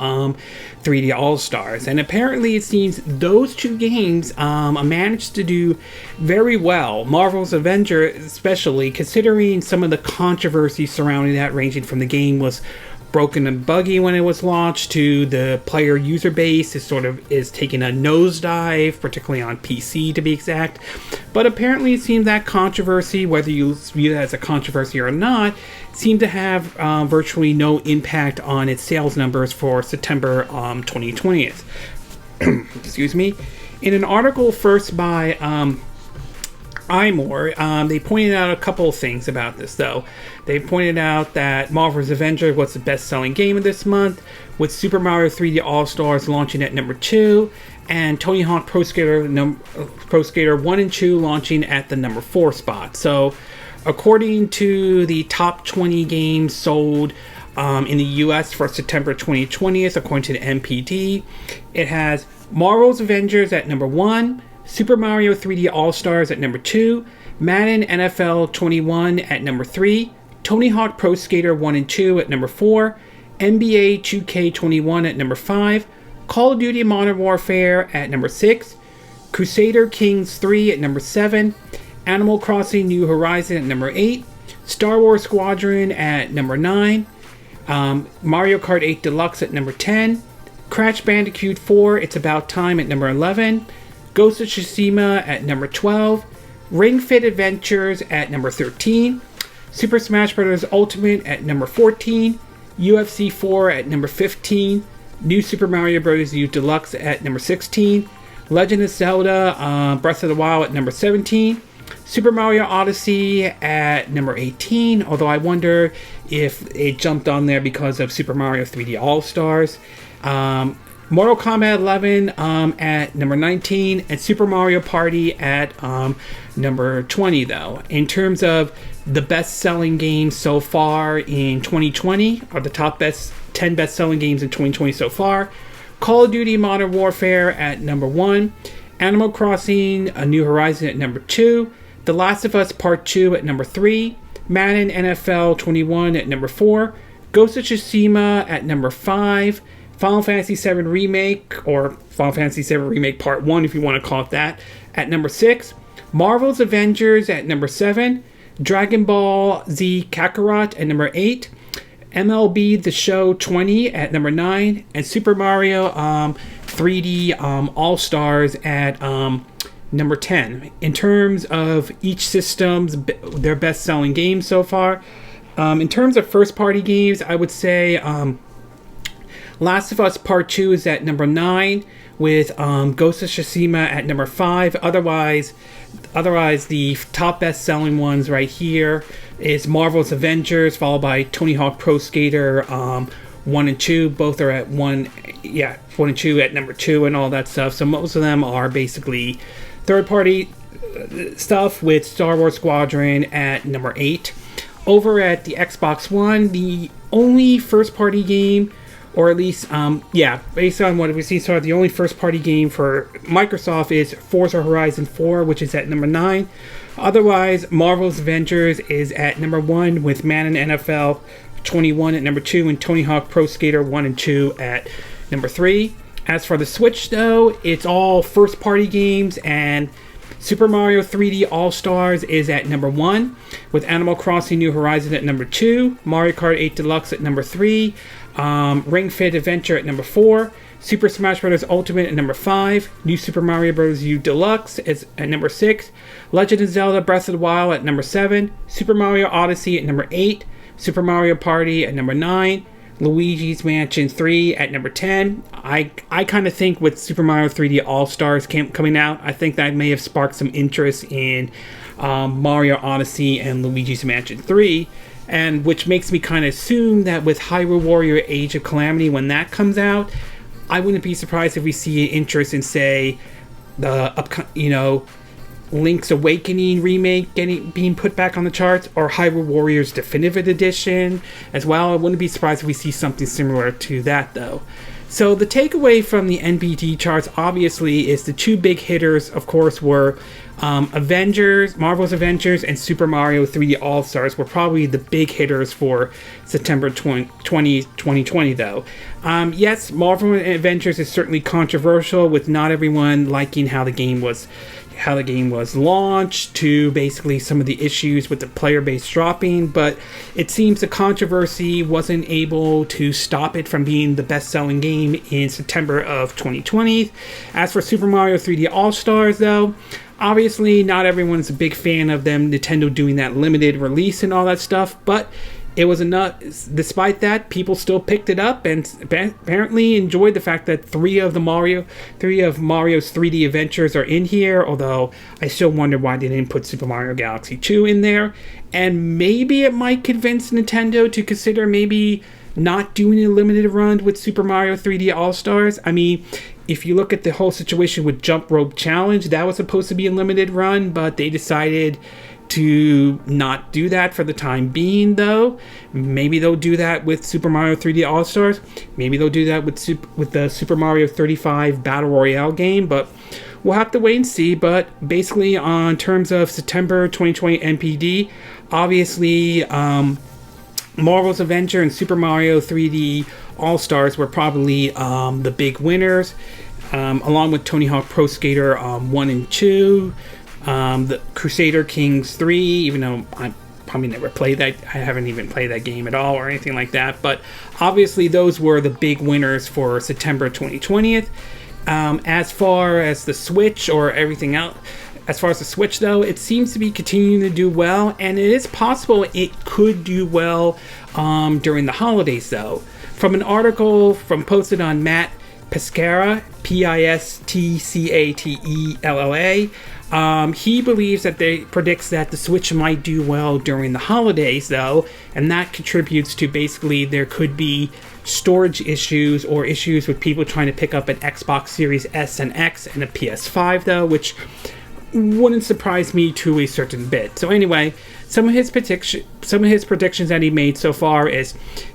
S1: 3D All-Stars. And apparently it seems those two games managed to do very well. Marvel's Avengers especially, considering some of the controversy surrounding that, ranging from the game was broken and buggy when it was launched to the player user base is taking a nosedive, particularly on PC to be exact. But apparently it seems that controversy, whether you view that as a controversy or not, seemed to have virtually no impact on its sales numbers for September 2020. Excuse me. In an article first by iMore, they pointed out a couple of things about this though. They pointed out that Marvel's Avengers was the best-selling game of this month, with Super Mario 3D All-Stars launching at number 2, and Tony Hawk Pro Skater 1 and 2 launching at the number 4 spot. So, according to the top 20 games sold in the US for September 2020, according to the NPD, it has Marvel's Avengers at number 1, Super Mario 3D All-Stars at number 2, Madden NFL 21 at number 3, Tony Hawk Pro Skater 1 and 2 at number 4, NBA 2K21 at number 5, Call of Duty Modern Warfare at number 6, Crusader Kings 3 at number 7, Animal Crossing New Horizon at number 8, Star Wars Squadron at number 9, Mario Kart 8 Deluxe at number 10, Crash Bandicoot 4 It's About Time at number 11, Ghost of Tsushima at number 12, Ring Fit Adventures at number 13, Super Smash Bros. Ultimate at number 14, UFC 4 at number 15, New Super Mario Bros. U Deluxe at number 16, Legend of Zelda Breath of the Wild at number 17, Super Mario Odyssey at number 18, although I wonder if it jumped on there because of Super Mario 3D All-Stars. Mortal Kombat 11 at number 19, and Super Mario Party at number 20, though. In terms of the best-selling games so far in 2020, or the top 10 best-selling games in 2020 so far, Call of Duty Modern Warfare at number 1, Animal Crossing A New Horizon at number 2, The Last of Us Part 2 at number 3, Madden NFL 21 at number 4, Ghost of Tsushima at number 5, Final Fantasy VII Remake, or Final Fantasy VII Remake Part 1 if you want to call it that, at number 6, Marvel's Avengers at number 7, Dragon Ball Z Kakarot at number 8, MLB The Show 20 at number 9, and Super Mario 3D All-Stars at number 10. In terms of each system's their best-selling games so far, in terms of first-party games, I would say Last of Us Part 2 is at number 9, with Ghost of Tsushima at number 5. Otherwise, the top best-selling ones right here is Marvel's Avengers, followed by Tony Hawk Pro Skater 1 and 2. Both are at 1 and 2 at number 2 and all that stuff. So most of them are basically third-party stuff, with Star Wars Squadron at number 8. Over at the Xbox One, the only first-party game, or at least, based on what we've seen so far, the only first-party game for Microsoft is Forza Horizon 4, which is at number 9. Otherwise, Marvel's Avengers is at number 1, with Madden NFL 21 at number 2, and Tony Hawk Pro Skater 1 and 2 at number 3. As for the Switch, though, it's all first-party games, and Super Mario 3D All-Stars is at number 1, with Animal Crossing New Horizon at number 2, Mario Kart 8 Deluxe at number 3, Ring Fit Adventure at number 4, Super Smash Bros. Ultimate at number 5, New Super Mario Bros. U Deluxe is at number 6, Legend of Zelda Breath of the Wild at number 7, Super Mario Odyssey at number 8, Super Mario Party at number 9, Luigi's Mansion 3 at number 10. I kind of think with Super Mario 3D All-Stars coming out, I think that may have sparked some interest in Mario Odyssey and Luigi's Mansion 3, and which makes me kind of assume that with Hyrule Warrior Age of Calamity, when that comes out, I wouldn't be surprised if we see interest in, say, the Link's Awakening remake being put back on the charts, or Hyrule Warriors Definitive Edition as well. I wouldn't be surprised if we see something similar to that, though. So the takeaway from the NPD charts, obviously, is the two big hitters, of course, were Marvel's Avengers and Super Mario 3D All-Stars were probably the big hitters for September 2020, though. Yes, Marvel Avengers is certainly controversial, with not everyone liking how the game was launched, to basically some of the issues with the player base dropping, but it seems the controversy wasn't able to stop it from being the best-selling game in September of 2020. As for Super Mario 3D All-Stars, though, obviously not everyone's a big fan of Nintendo doing that limited release and all that stuff, but it was enough. Despite that, people still picked it up and apparently enjoyed the fact that three of Mario's 3D adventures are in here, although I still wonder why they didn't put Super Mario Galaxy 2 in there. And maybe it might convince Nintendo to consider maybe not doing a limited run with Super Mario 3D All-Stars. I mean, if you look at the whole situation with Jump Rope Challenge, that was supposed to be a limited run, but they decided to not do that for the time being, though. Maybe they'll do that with Super Mario 3D All-Stars. Maybe they'll do that with the Super Mario 35 Battle Royale game, but we'll have to wait and see. But basically, on terms of September 2020 NPD, obviously, Marvel's Avenger and Super Mario 3D All-Stars were probably the big winners, along with Tony Hawk Pro Skater 1 and 2, the Crusader Kings 3, even though I probably never played that. I haven't even played that game at all or anything like that. But obviously those were the big winners for September 2020. As far as the Switch or everything else, as far as the Switch, though, it seems to be continuing to do well, and it is possible it could do well during the holidays, though. From an article posted on Matt
S2: Piscatella, Pistcatella. He believes that predicts that the Switch might do well during the holidays, though, and that contributes to basically there could be storage issues or issues with people trying to pick up an Xbox Series S and X and a PS5, though, which wouldn't surprise me to a certain bit. So anyway, some of his predictions that he made so far is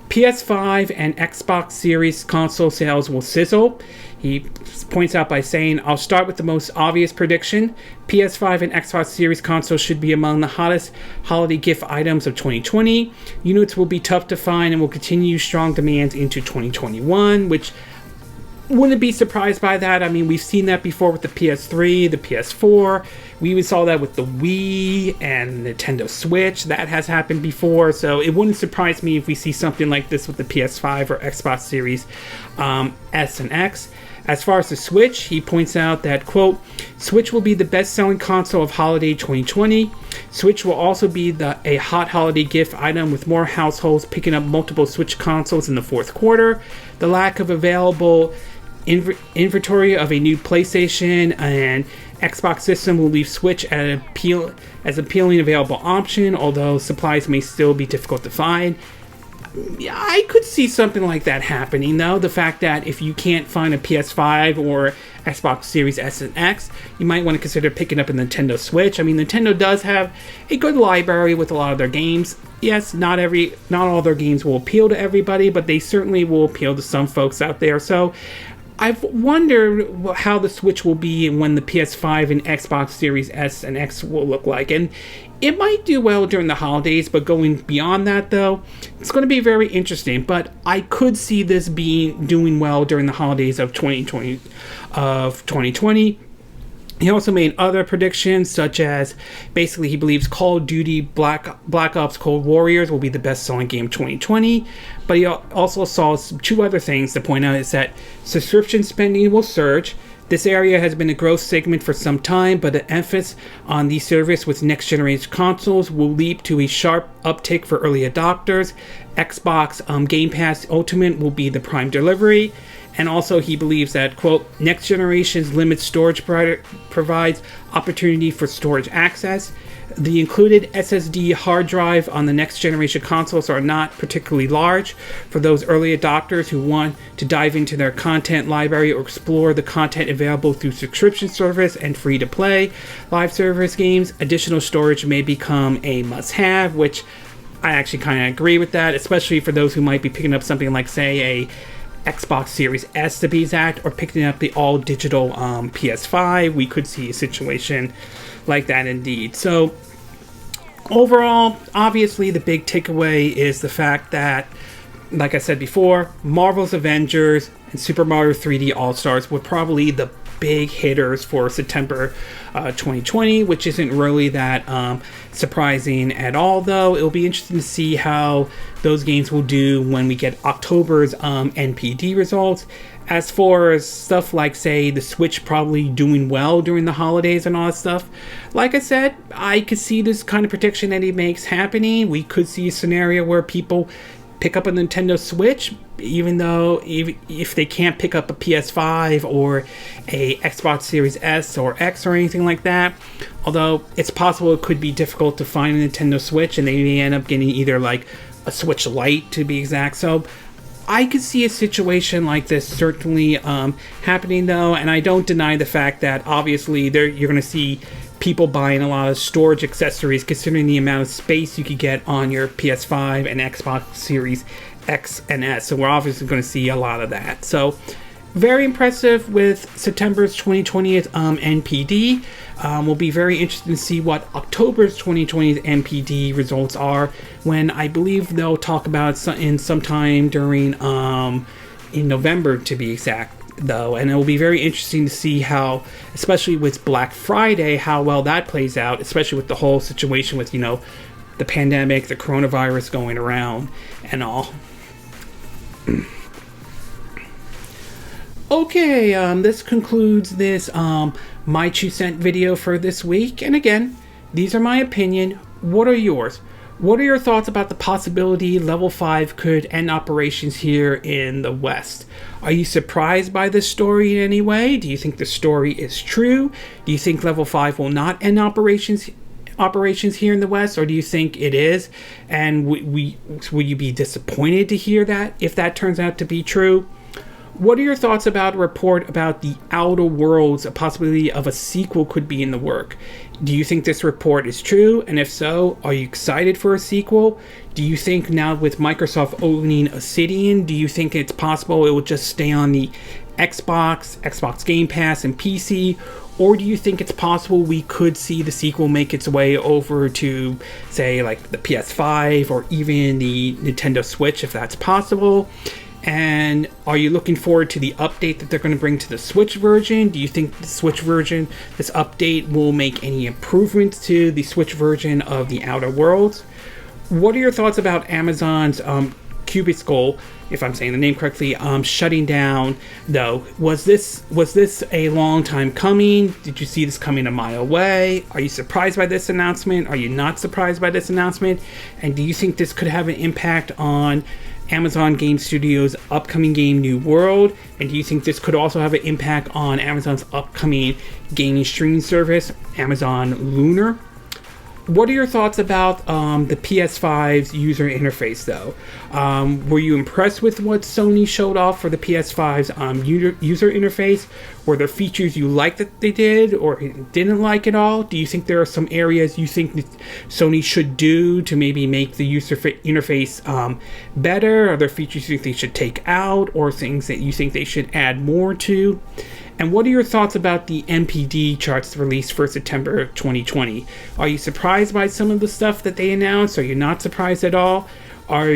S2: PS5 and Xbox Series console sales will sizzle. He points out by saying, I'll start with the most obvious prediction. PS5 and Xbox Series consoles should be among the hottest holiday gift items of 2020. Units will be tough to find and will continue strong demand into 2021, which wouldn't be surprised by that. I mean, we've seen that before with the PS3, the PS4. We even saw that with the Wii and Nintendo Switch. That has happened before, so it wouldn't surprise me if we see something like this with the PS5 or Xbox Series S and X. As far as the Switch, he points out that, quote, Switch will be the best-selling console of holiday 2020. Switch will also be a hot holiday gift item, with more households picking up multiple Switch consoles in the fourth quarter. The lack of available inventory of a new PlayStation and Xbox system will leave Switch as appealing available option, although supplies may still be difficult to find. I could see something like that happening, though. The fact that if you can't find a PS5 or Xbox Series S and X, you might want to consider picking up a Nintendo Switch. I mean, Nintendo does have a good library with a lot of their games. Yes, not all their games will appeal to everybody, but they certainly will appeal to some folks out there. So I've wondered how the Switch will be when the PS5 and Xbox Series S and X will look like. And it might do well during the holidays, but going beyond that, though, it's going to be very interesting. But I could see this doing well during the holidays of 2020. He also made other predictions, such as basically he believes Call of Duty Black Ops Cold Warriors will be the best-selling game of 2020. But he also saw two other things to point out, is that subscription spending will surge. This area has been a growth segment for some time, but the emphasis on the service with next-generation consoles will lead to a sharp uptick for early adopters. Xbox Game Pass Ultimate will be the prime delivery. And also he believes that, quote, next generation's limited storage provides opportunity for storage access. The included SSD hard drive on the next generation consoles are not particularly large. For those early adopters who want to dive into their content library or explore the content available through subscription service and free-to-play live service games, additional storage may become a must-have, which I actually kind of agree with that, especially for those who might be picking up something like, say, a Xbox Series S to be exact, or picking up the all-digital PS5. We could see a situation like that indeed. So overall, obviously the big takeaway is the fact that, like I said before, Marvel's Avengers and Super Mario 3D All-Stars were probably the big hitters for September 2020, which isn't really that surprising at all, though. It'll be interesting to see how those games will do when we get October's NPD results. As for stuff like, say, the Switch probably doing well during the holidays and all that stuff, like I said, I could see this kind of prediction that he makes happening. We could see a scenario where people pick up a Nintendo Switch, even though if they can't pick up a PS5 or a Xbox Series S or X or anything like that. Although it's possible it could be difficult to find a Nintendo Switch, and they may end up getting either like a Switch Lite to be exact. So I could see a situation like this certainly happening, though, and I don't deny the fact that obviously you're going to see people buying a lot of storage accessories, considering the amount of space you could get on your PS5 and Xbox Series X and S. So we're obviously going to see a lot of that. So very impressive with September's 2020 NPD. We'll be very interested to see what October's 2020 NPD results are, when I believe they'll talk about it sometime during in November to be exact, though. And it will be very interesting to see how, especially with Black Friday, how well that plays out, especially with the whole situation with, the pandemic, the coronavirus going around and all. Okay, this concludes this my 2 cent video for this week. And again, these are my opinion. What are yours? What are your thoughts about the possibility Level 5 could end operations here in the West? Are you surprised by this story in any way? Do you think the story is true? Do you think Level 5 will not end operations here in the West, or do you think it is? And will you be disappointed to hear that if that turns out to be true? What are your thoughts about a report about the Outer Worlds, a possibility of a sequel could be in the work? Do you think this report is true? And if so, are you excited for a sequel? Do you think now with Microsoft owning Obsidian, do you think it's possible it will just stay on the Xbox Game Pass, and PC? Or do you think it's possible we could see the sequel make its way over to, say, like the PS5 or even the Nintendo Switch, if that's possible? And are you looking forward to the update that they're going to bring to the Switch version? Do you think the Switch version, this update, will make any improvements to the Switch version of the Outer Worlds? What are your thoughts about Amazon's Crucible, if I'm saying the name correctly, shutting down, though? Was this a long time coming? Did you see this coming a mile away? Are you surprised by this announcement? Are you not surprised by this announcement? And do you think this could have an impact on Amazon Game Studio's upcoming game New World? And do you think this could also have an impact on Amazon's upcoming gaming streaming service, Amazon Lunar? What are your thoughts about the PS5's user interface, though? Were you impressed with what Sony showed off for the PS5's user interface? Were there features you liked that they did or didn't like at all? Do you think there are some areas you think that Sony should do to maybe make the user interface better? Are there features you think they should take out, or things that you think they should add more to? And what are your thoughts about the NPD charts released for September 2020? Are you surprised by some of the stuff that they announced? Are you not surprised at all? Have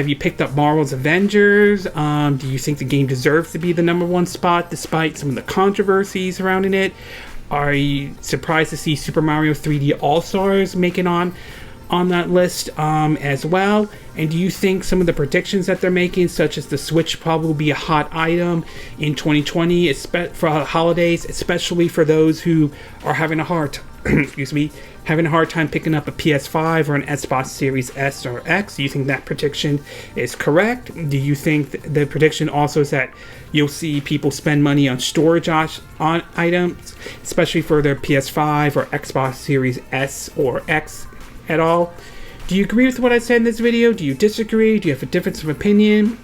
S2: you picked up Marvel's Avengers? Do you think the game deserves to be the #1 spot despite some of the controversies surrounding it? Are you surprised to see Super Mario 3D All-Stars make it on that list as well? And do you think some of the predictions that they're making, such as the Switch probably will be a hot item in 2020 for holidays, especially for those who are having a hard time picking up a PS5 or an Xbox Series S or X? Do you think that prediction is correct? Do you think the prediction also is that you'll see people spend money on storage on items, especially for their PS5 or Xbox Series S or X at all? Do you agree with what I said in this video? Do you disagree? Do you have a difference of opinion?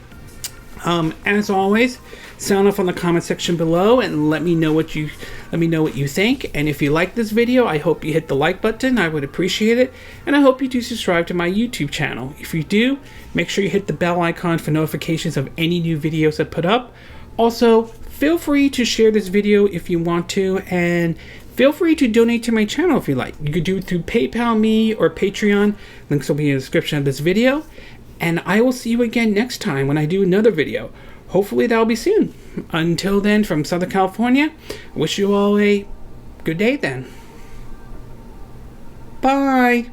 S2: As always, sound off on the comment section below and let me know what you think. And if you like this video, I hope you hit the like button. I would appreciate it. And I hope you do subscribe to my YouTube channel. If you do, make sure you hit the bell icon for notifications of any new videos I put up. Also, feel free to share this video if you want to, and feel free to donate to my channel if you like. You could do it through PayPal me or Patreon. Links will be in the description of this video. And I will see you again next time when I do another video. Hopefully that'll be soon. Until then, from Southern California, I wish you all a good day then. Bye.